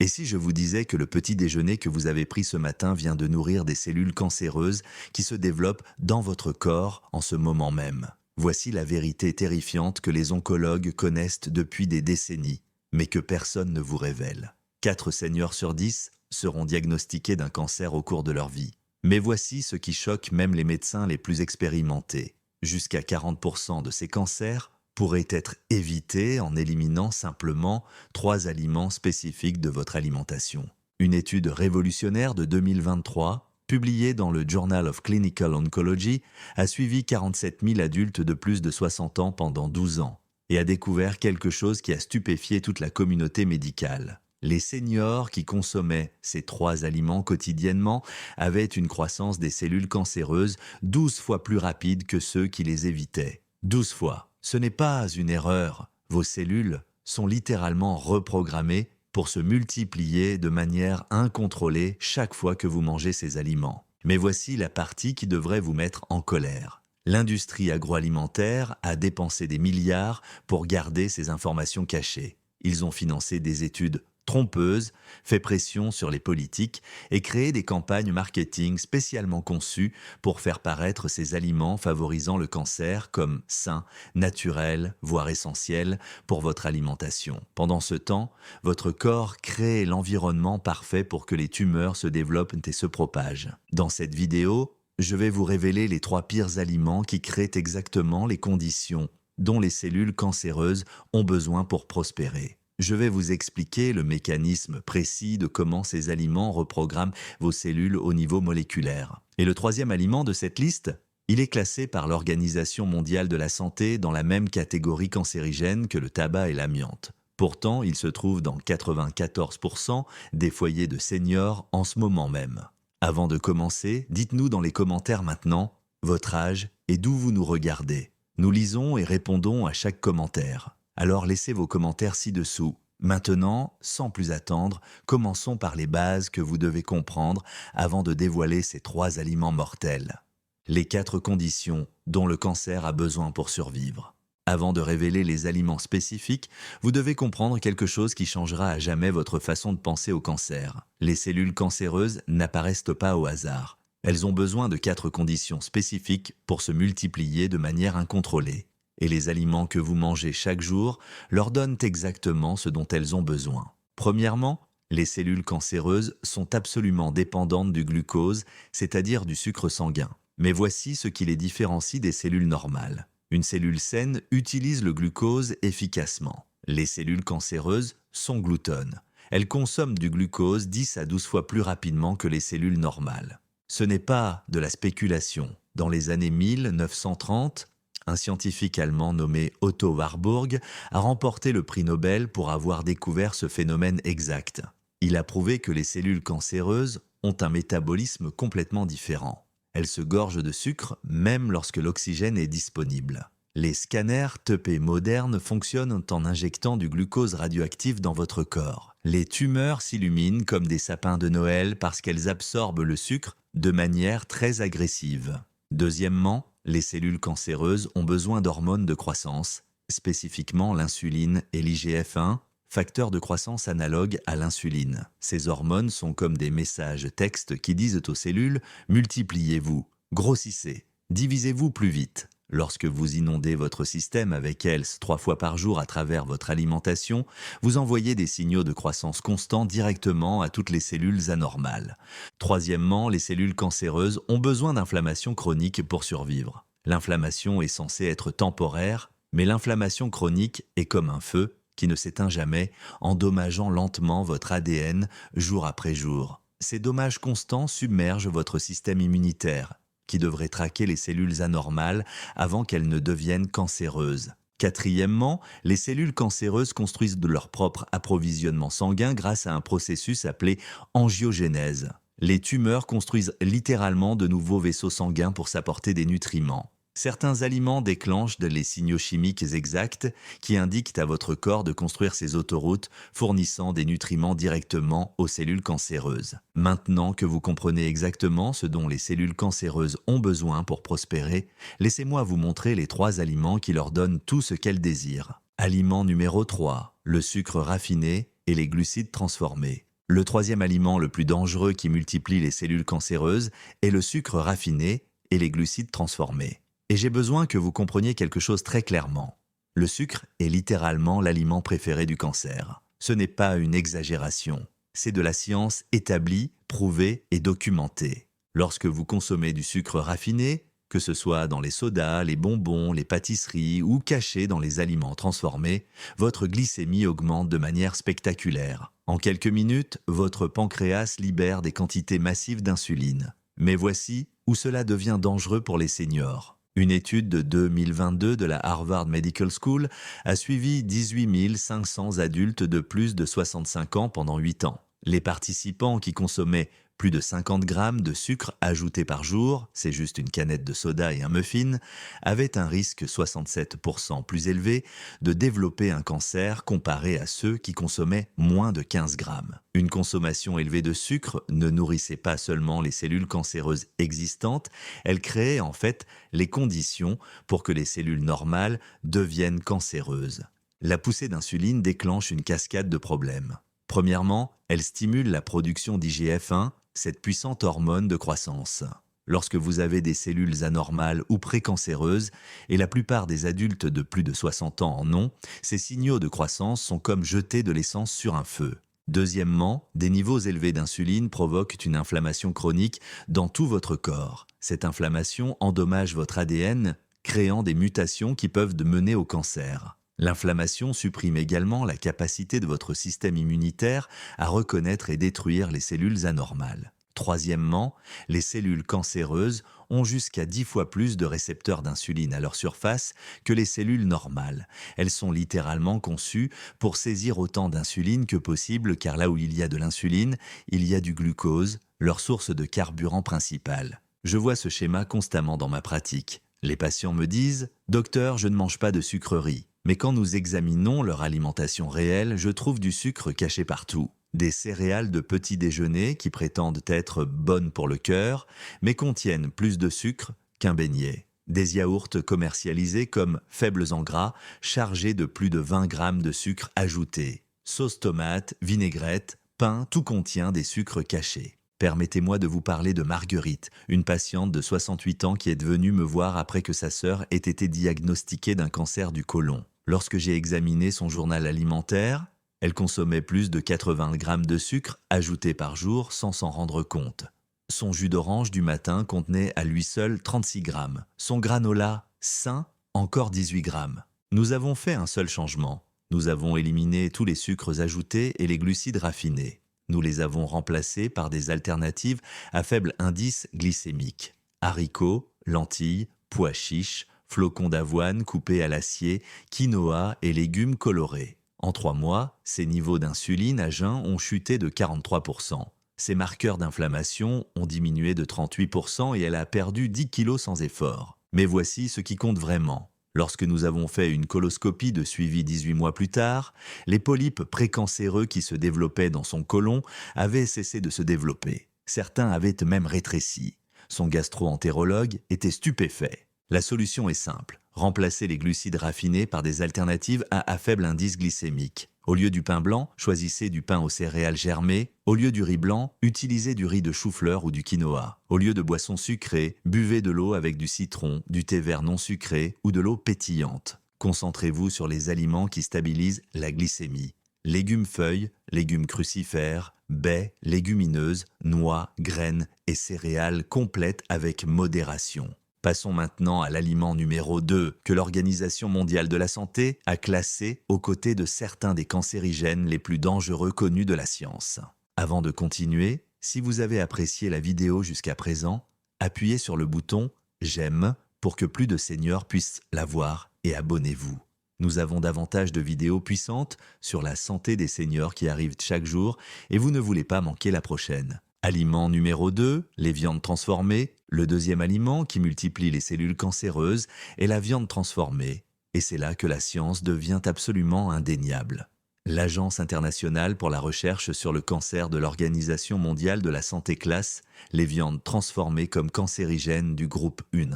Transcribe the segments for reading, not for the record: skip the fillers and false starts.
Et si je vous disais que le petit déjeuner que vous avez pris ce matin vient de nourrir des cellules cancéreuses qui se développent dans votre corps en ce moment même? Voici la vérité terrifiante que les oncologues connaissent depuis des décennies, mais que personne ne vous révèle. 4 seniors sur 10 seront diagnostiqués d'un cancer au cours de leur vie. Mais voici ce qui choque même les médecins les plus expérimentés. Jusqu'à 40% de ces cancers pourraient être évités en éliminant simplement 3 aliments spécifiques de votre alimentation. Une étude révolutionnaire de 2023, publiée dans le Journal of Clinical Oncology, a suivi 47 000 adultes de plus de 60 ans pendant 12 ans et a découvert quelque chose qui a stupéfié toute la communauté médicale. Les seniors qui consommaient ces 3 aliments quotidiennement avaient une croissance des cellules cancéreuses 12 fois plus rapide que ceux qui les évitaient. 12 fois. Ce n'est pas une erreur. Vos cellules sont littéralement reprogrammées pour se multiplier de manière incontrôlée chaque fois que vous mangez ces aliments. Mais voici la partie qui devrait vous mettre en colère. L'industrie agroalimentaire a dépensé des milliards pour garder ces informations cachées. Ils ont financé des études trompeuses, fait pression sur les politiques et créé des campagnes marketing spécialement conçues pour faire paraître ces aliments favorisant le cancer comme sains, naturels, voire essentiels pour votre alimentation. Pendant ce temps, votre corps crée l'environnement parfait pour que les tumeurs se développent et se propagent. Dans cette vidéo, je vais vous révéler les 3 pires aliments qui créent exactement les conditions dont les cellules cancéreuses ont besoin pour prospérer. Je vais vous expliquer le mécanisme précis de comment ces aliments reprogramment vos cellules au niveau moléculaire. Et le 3e aliment de cette liste, il est classé par l'Organisation mondiale de la santé dans la même catégorie cancérigène que le tabac et l'amiante. Pourtant, il se trouve dans 94% des foyers de seniors en ce moment même. Avant de commencer, dites-nous dans les commentaires maintenant votre âge et d'où vous nous regardez. Nous lisons et répondons à chaque commentaire. Alors laissez vos commentaires ci-dessous. Maintenant, sans plus attendre, commençons par les bases que vous devez comprendre avant de dévoiler ces 3 aliments mortels. Les 4 conditions dont le cancer a besoin pour survivre. Avant de révéler les aliments spécifiques, vous devez comprendre quelque chose qui changera à jamais votre façon de penser au cancer. Les cellules cancéreuses n'apparaissent pas au hasard. Elles ont besoin de 4 conditions spécifiques pour se multiplier de manière incontrôlée. Et les aliments que vous mangez chaque jour leur donnent exactement ce dont elles ont besoin. Premièrement, les cellules cancéreuses sont absolument dépendantes du glucose, c'est-à-dire du sucre sanguin. Mais voici ce qui les différencie des cellules normales. Une cellule saine utilise le glucose efficacement. Les cellules cancéreuses sont gloutonnes. Elles consomment du glucose 10 à 12 fois plus rapidement que les cellules normales. Ce n'est pas de la spéculation. Dans les années 1930, un scientifique allemand nommé Otto Warburg a remporté le prix Nobel pour avoir découvert ce phénomène exact. Il a prouvé que les cellules cancéreuses ont un métabolisme complètement différent. Elles se gorgent de sucre même lorsque l'oxygène est disponible. Les scanners TP modernes fonctionnent en injectant du glucose radioactif dans votre corps. Les tumeurs s'illuminent comme des sapins de Noël parce qu'elles absorbent le sucre de manière très agressive. Deuxièmement, les cellules cancéreuses ont besoin d'hormones de croissance, spécifiquement l'insuline et l'IGF-1, facteurs de croissance analogues à l'insuline. Ces hormones sont comme des messages textes qui disent aux cellules « multipliez-vous, grossissez, divisez-vous plus vite ». Lorsque vous inondez votre système avec elles 3 fois par jour à travers votre alimentation, vous envoyez des signaux de croissance constants directement à toutes les cellules anormales. Troisièmement, les cellules cancéreuses ont besoin d'inflammation chronique pour survivre. L'inflammation est censée être temporaire, mais l'inflammation chronique est comme un feu qui ne s'éteint jamais, endommageant lentement votre ADN jour après jour. Ces dommages constants submergent votre système immunitaire, qui devrait traquer les cellules anormales avant qu'elles ne deviennent cancéreuses. Quatrièmement, les cellules cancéreuses construisent de leur propre approvisionnement sanguin grâce à un processus appelé angiogénèse. Les tumeurs construisent littéralement de nouveaux vaisseaux sanguins pour s'apporter des nutriments. Certains aliments déclenchent les signaux chimiques exacts qui indiquent à votre corps de construire ces autoroutes fournissant des nutriments directement aux cellules cancéreuses. Maintenant que vous comprenez exactement ce dont les cellules cancéreuses ont besoin pour prospérer, laissez-moi vous montrer les 3 aliments qui leur donnent tout ce qu'elles désirent. Aliment numéro 3, le sucre raffiné et les glucides transformés. Le troisième aliment le plus dangereux qui multiplie les cellules cancéreuses est le sucre raffiné et les glucides transformés. Et j'ai besoin que vous compreniez quelque chose très clairement. Le sucre est littéralement l'aliment préféré du cancer. Ce n'est pas une exagération. C'est de la science établie, prouvée et documentée. Lorsque vous consommez du sucre raffiné, que ce soit dans les sodas, les bonbons, les pâtisseries ou caché dans les aliments transformés, votre glycémie augmente de manière spectaculaire. En quelques minutes, votre pancréas libère des quantités massives d'insuline. Mais voici où cela devient dangereux pour les seniors. Une étude de 2022 de la Harvard Medical School a suivi 18 500 adultes de plus de 65 ans pendant 8 ans. Les participants qui consommaient plus de 50 grammes de sucre ajouté par jour, c'est juste une canette de soda et un muffin, avaient un risque 67% plus élevé de développer un cancer comparé à ceux qui consommaient moins de 15 grammes. Une consommation élevée de sucre ne nourrissait pas seulement les cellules cancéreuses existantes, elle créait en fait les conditions pour que les cellules normales deviennent cancéreuses. La poussée d'insuline déclenche une cascade de problèmes. Premièrement, elle stimule la production d'IGF-1, cette puissante hormone de croissance. Lorsque vous avez des cellules anormales ou précancéreuses, et la plupart des adultes de plus de 60 ans en ont, ces signaux de croissance sont comme jeter de l'essence sur un feu. Deuxièmement, des niveaux élevés d'insuline provoquent une inflammation chronique dans tout votre corps. Cette inflammation endommage votre ADN, créant des mutations qui peuvent mener au cancer. L'inflammation supprime également la capacité de votre système immunitaire à reconnaître et détruire les cellules anormales. Troisièmement, les cellules cancéreuses ont jusqu'à 10 fois plus de récepteurs d'insuline à leur surface que les cellules normales. Elles sont littéralement conçues pour saisir autant d'insuline que possible car là où il y a de l'insuline, il y a du glucose, leur source de carburant principale. Je vois ce schéma constamment dans ma pratique. Les patients me disent « Docteur, je ne mange pas de sucreries ». Mais quand nous examinons leur alimentation réelle, je trouve du sucre caché partout. Des céréales de petit déjeuner qui prétendent être bonnes pour le cœur, mais contiennent plus de sucre qu'un beignet. Des yaourts commercialisés comme faibles en gras, chargés de plus de 20 grammes de sucre ajouté. Sauce tomate, vinaigrette, pain, tout contient des sucres cachés. Permettez-moi de vous parler de Marguerite, une patiente de 68 ans qui est venue me voir après que sa sœur ait été diagnostiquée d'un cancer du côlon. Lorsque j'ai examiné son journal alimentaire, elle consommait plus de 80 grammes de sucre ajouté par jour sans s'en rendre compte. Son jus d'orange du matin contenait à lui seul 36 grammes. Son granola sain, encore 18 grammes. Nous avons fait un seul changement. Nous avons éliminé tous les sucres ajoutés et les glucides raffinés. Nous les avons remplacés par des alternatives à faible indice glycémique. Haricots, lentilles, pois chiches, flocons d'avoine coupés à l'acier, quinoa et légumes colorés. En 3 mois, ces niveaux d'insuline à jeun ont chuté de 43%. Ses marqueurs d'inflammation ont diminué de 38% et elle a perdu 10 kilos sans effort. Mais voici ce qui compte vraiment. Lorsque nous avons fait une coloscopie de suivi 18 mois plus tard, les polypes précancéreux qui se développaient dans son côlon avaient cessé de se développer. Certains avaient même rétréci. Son gastro-entérologue était stupéfait. La solution est simple, remplacer les glucides raffinés par des alternatives à faible indice glycémique. Au lieu du pain blanc, choisissez du pain aux céréales germées. Au lieu du riz blanc, utilisez du riz de chou-fleur ou du quinoa. Au lieu de boissons sucrées, buvez de l'eau avec du citron, du thé vert non sucré ou de l'eau pétillante. Concentrez-vous sur les aliments qui stabilisent la glycémie. Légumes feuilles, légumes crucifères, baies, légumineuses, noix, graines et céréales complètes avec modération. Passons maintenant à l'aliment numéro 2 que l'Organisation mondiale de la santé a classé aux côtés de certains des cancérigènes les plus dangereux connus de la science. Avant de continuer, si vous avez apprécié la vidéo jusqu'à présent, appuyez sur le bouton « J'aime » pour que plus de seniors puissent la voir et abonnez-vous. Nous avons davantage de vidéos puissantes sur la santé des seniors qui arrivent chaque jour et vous ne voulez pas manquer la prochaine. Aliment numéro 2, les viandes transformées. Le deuxième aliment qui multiplie les cellules cancéreuses est la viande transformée. Et c'est là que la science devient absolument indéniable. L'Agence internationale pour la recherche sur le cancer de l'Organisation mondiale de la santé classe les viandes transformées comme cancérigènes du groupe 1.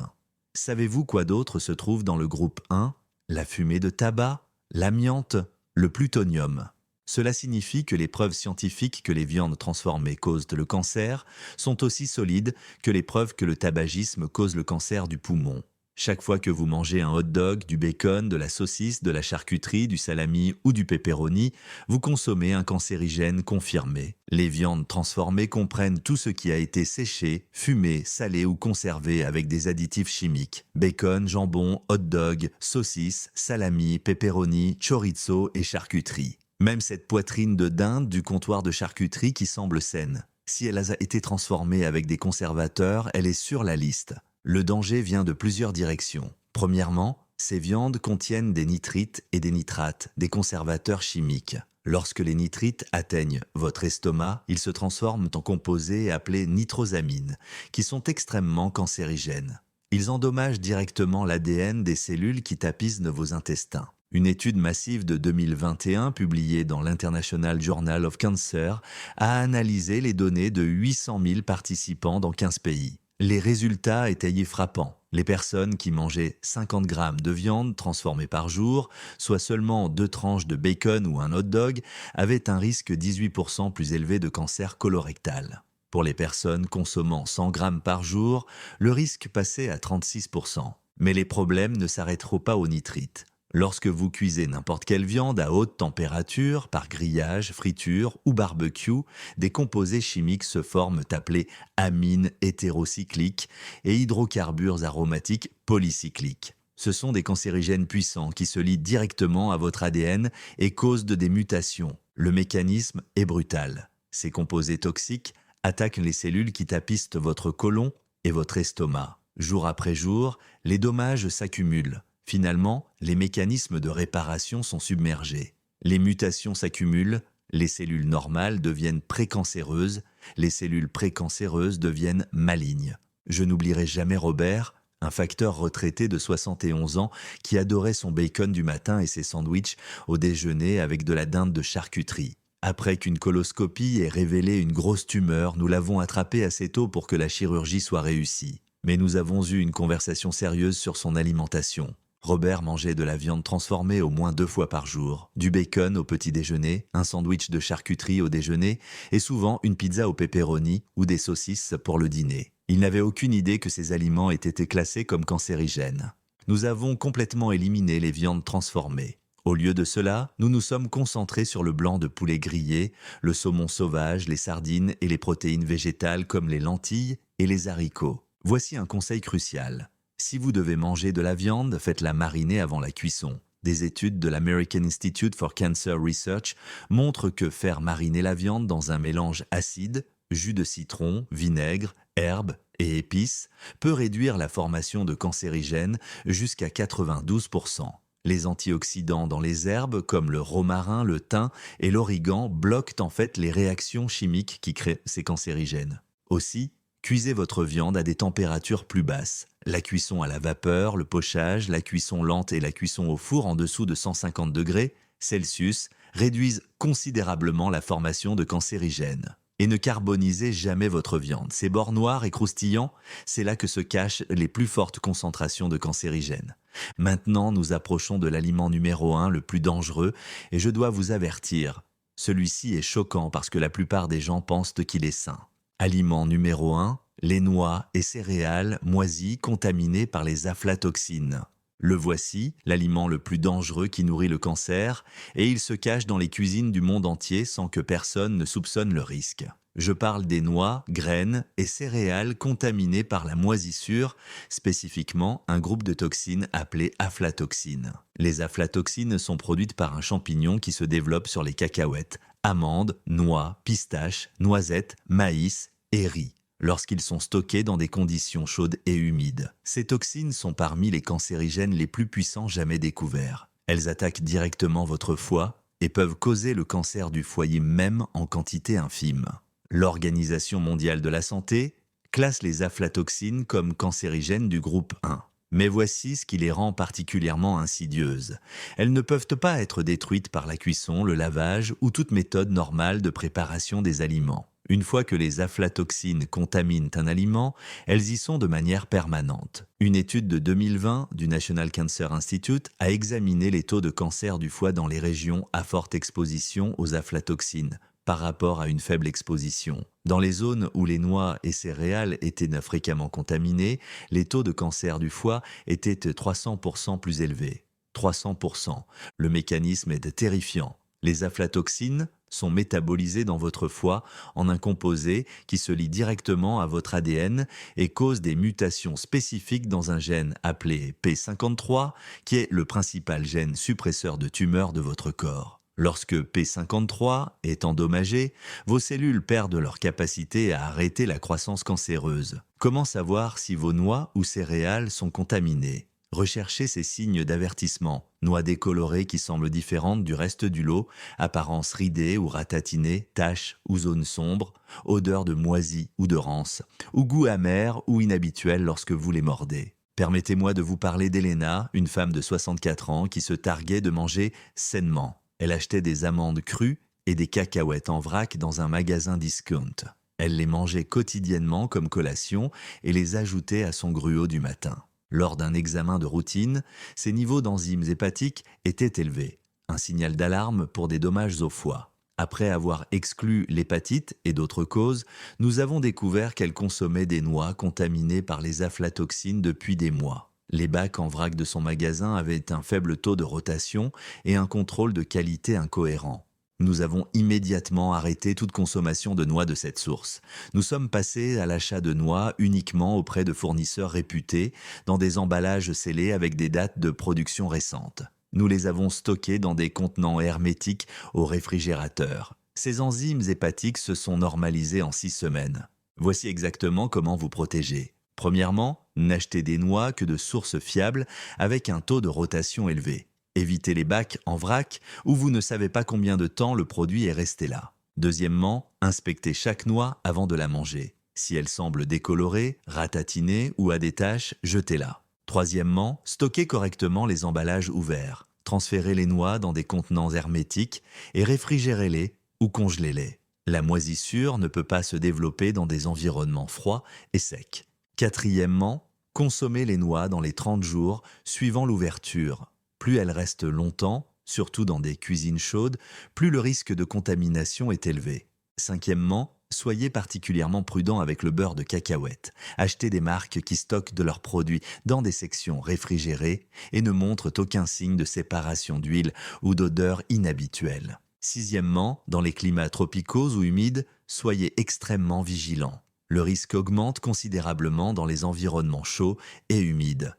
Savez-vous quoi d'autre se trouve dans le groupe 1 ? La fumée de tabac, l'amiante, le plutonium. Cela signifie que les preuves scientifiques que les viandes transformées causent le cancer sont aussi solides que les preuves que le tabagisme cause le cancer du poumon. Chaque fois que vous mangez un hot dog, du bacon, de la saucisse, de la charcuterie, du salami ou du pepperoni, vous consommez un cancérigène confirmé. Les viandes transformées comprennent tout ce qui a été séché, fumé, salé ou conservé avec des additifs chimiques. Bacon, jambon, hot dog, saucisse, salami, pepperoni, chorizo et charcuterie. Même cette poitrine de dinde du comptoir de charcuterie qui semble saine. Si elle a été transformée avec des conservateurs, elle est sur la liste. Le danger vient de plusieurs directions. Premièrement, ces viandes contiennent des nitrites et des nitrates, des conservateurs chimiques. Lorsque les nitrites atteignent votre estomac, ils se transforment en composés appelés nitrosamines, qui sont extrêmement cancérigènes. Ils endommagent directement l'ADN des cellules qui tapissent vos intestins. Une étude massive de 2021 publiée dans l'International Journal of Cancer a analysé les données de 800 000 participants dans 15 pays. Les résultats étaient frappants. Les personnes qui mangeaient 50 grammes de viande transformée par jour, soit seulement 2 tranches de bacon ou un hot dog, avaient un risque 18% plus élevé de cancer colorectal. Pour les personnes consommant 100 grammes par jour, le risque passait à 36%. Mais les problèmes ne s'arrêteront pas aux nitrites. Lorsque vous cuisez n'importe quelle viande à haute température, par grillage, friture ou barbecue, des composés chimiques se forment appelés amines hétérocycliques et hydrocarbures aromatiques polycycliques. Ce sont des cancérigènes puissants qui se lient directement à votre ADN et causent des mutations. Le mécanisme est brutal. Ces composés toxiques attaquent les cellules qui tapissent votre côlon et votre estomac. Jour après jour, les dommages s'accumulent. Finalement, les mécanismes de réparation sont submergés. Les mutations s'accumulent, les cellules normales deviennent précancéreuses, les cellules précancéreuses deviennent malignes. Je n'oublierai jamais Robert, un facteur retraité de 71 ans qui adorait son bacon du matin et ses sandwichs au déjeuner avec de la dinde de charcuterie. Après qu'une coloscopie ait révélé une grosse tumeur, nous l'avons attrapé assez tôt pour que la chirurgie soit réussie. Mais nous avons eu une conversation sérieuse sur son alimentation. Robert mangeait de la viande transformée au moins 2 fois par jour, du bacon au petit déjeuner, un sandwich de charcuterie au déjeuner et souvent une pizza au pepperoni ou des saucisses pour le dîner. Il n'avait aucune idée que ces aliments aient été classés comme cancérigènes. Nous avons complètement éliminé les viandes transformées. Au lieu de cela, nous nous sommes concentrés sur le blanc de poulet grillé, le saumon sauvage, les sardines et les protéines végétales comme les lentilles et les haricots. Voici un conseil crucial. Si vous devez manger de la viande, faites-la mariner avant la cuisson. Des études de l'American Institute for Cancer Research montrent que faire mariner la viande dans un mélange acide, jus de citron, vinaigre, herbes et épices, peut réduire la formation de cancérigènes jusqu'à 92%. Les antioxydants dans les herbes, comme le romarin, le thym et l'origan, bloquent en fait les réactions chimiques qui créent ces cancérigènes. Aussi, cuisez votre viande à des températures plus basses. La cuisson à la vapeur, le pochage, la cuisson lente et la cuisson au four en dessous de 150 degrés Celsius réduisent considérablement la formation de cancérigènes. Et ne carbonisez jamais votre viande. Ces bords noirs et croustillants, c'est là que se cachent les plus fortes concentrations de cancérigènes. Maintenant, nous approchons de l'aliment numéro 1, le plus dangereux, et je dois vous avertir. Celui-ci est choquant parce que la plupart des gens pensent qu'il est sain. Aliment numéro 1, les noix et céréales moisies contaminées par les aflatoxines. Le voici, l'aliment le plus dangereux qui nourrit le cancer, et il se cache dans les cuisines du monde entier sans que personne ne soupçonne le risque. Je parle des noix, graines et céréales contaminées par la moisissure, spécifiquement un groupe de toxines appelées aflatoxines. Les aflatoxines sont produites par un champignon qui se développe sur les cacahuètes, amandes, noix, pistaches, noisettes, maïs et riz, lorsqu'ils sont stockés dans des conditions chaudes et humides. Ces toxines sont parmi les cancérigènes les plus puissants jamais découverts. Elles attaquent directement votre foie et peuvent causer le cancer du foyer même en quantité infime. L'Organisation mondiale de la santé classe les aflatoxines comme cancérigènes du groupe 1. Mais voici ce qui les rend particulièrement insidieuses. Elles ne peuvent pas être détruites par la cuisson, le lavage ou toute méthode normale de préparation des aliments. Une fois que les aflatoxines contaminent un aliment, elles y sont de manière permanente. Une étude de 2020 du National Cancer Institute a examiné les taux de cancer du foie dans les régions à forte exposition aux aflatoxines par rapport à une faible exposition. Dans les zones où les noix et céréales étaient fréquemment contaminées, les taux de cancer du foie étaient 300% plus élevés. 300%. Le mécanisme est terrifiant. Les aflatoxines sont métabolisées dans votre foie en un composé qui se lie directement à votre ADN et cause des mutations spécifiques dans un gène appelé P53, qui est le principal gène suppresseur de tumeurs de votre corps. Lorsque P53 est endommagé, vos cellules perdent leur capacité à arrêter la croissance cancéreuse. Comment savoir si vos noix ou céréales sont contaminées ? Recherchez ces signes d'avertissement. Noix décolorées qui semblent différentes du reste du lot, apparence ridée ou ratatinée, taches ou zones sombres, odeur de moisi ou de rance, ou goût amer ou inhabituel lorsque vous les mordez. Permettez-moi de vous parler d'Elena, une femme de 64 ans qui se targuait de manger sainement. Elle achetait des amandes crues et des cacahuètes en vrac dans un magasin discount. Elle les mangeait quotidiennement comme collation et les ajoutait à son gruau du matin. Lors d'un examen de routine, ses niveaux d'enzymes hépatiques étaient élevés, un signal d'alarme pour des dommages au foie. Après avoir exclu l'hépatite et d'autres causes, nous avons découvert qu'elle consommait des noix contaminées par les aflatoxines depuis des mois. Les bacs en vrac de son magasin avaient un faible taux de rotation et un contrôle de qualité incohérent. Nous avons immédiatement arrêté toute consommation de noix de cette source. Nous sommes passés à l'achat de noix uniquement auprès de fournisseurs réputés, dans des emballages scellés avec des dates de production récentes. Nous les avons stockées dans des contenants hermétiques au réfrigérateur. Ces enzymes hépatiques se sont normalisées en 6 semaines. Voici exactement comment vous protéger. Premièrement, n'achetez des noix que de sources fiables avec un taux de rotation élevé. Évitez les bacs en vrac où vous ne savez pas combien de temps le produit est resté là. Deuxièmement, inspectez chaque noix avant de la manger. Si elle semble décolorée, ratatinée ou a des taches, jetez-la. Troisièmement, stockez correctement les emballages ouverts. Transférez les noix dans des contenants hermétiques et réfrigérez-les ou congelez-les. La moisissure ne peut pas se développer dans des environnements froids et secs. Quatrièmement, consommez les noix dans les 30 jours suivant l'ouverture. Plus elles restent longtemps, surtout dans des cuisines chaudes, plus le risque de contamination est élevé. Cinquièmement, soyez particulièrement prudent avec le beurre de cacahuète. Achetez des marques qui stockent de leurs produits dans des sections réfrigérées et ne montrent aucun signe de séparation d'huile ou d'odeur inhabituelle. Sixièmement, dans les climats tropicaux ou humides, soyez extrêmement vigilants. Le risque augmente considérablement dans les environnements chauds et humides.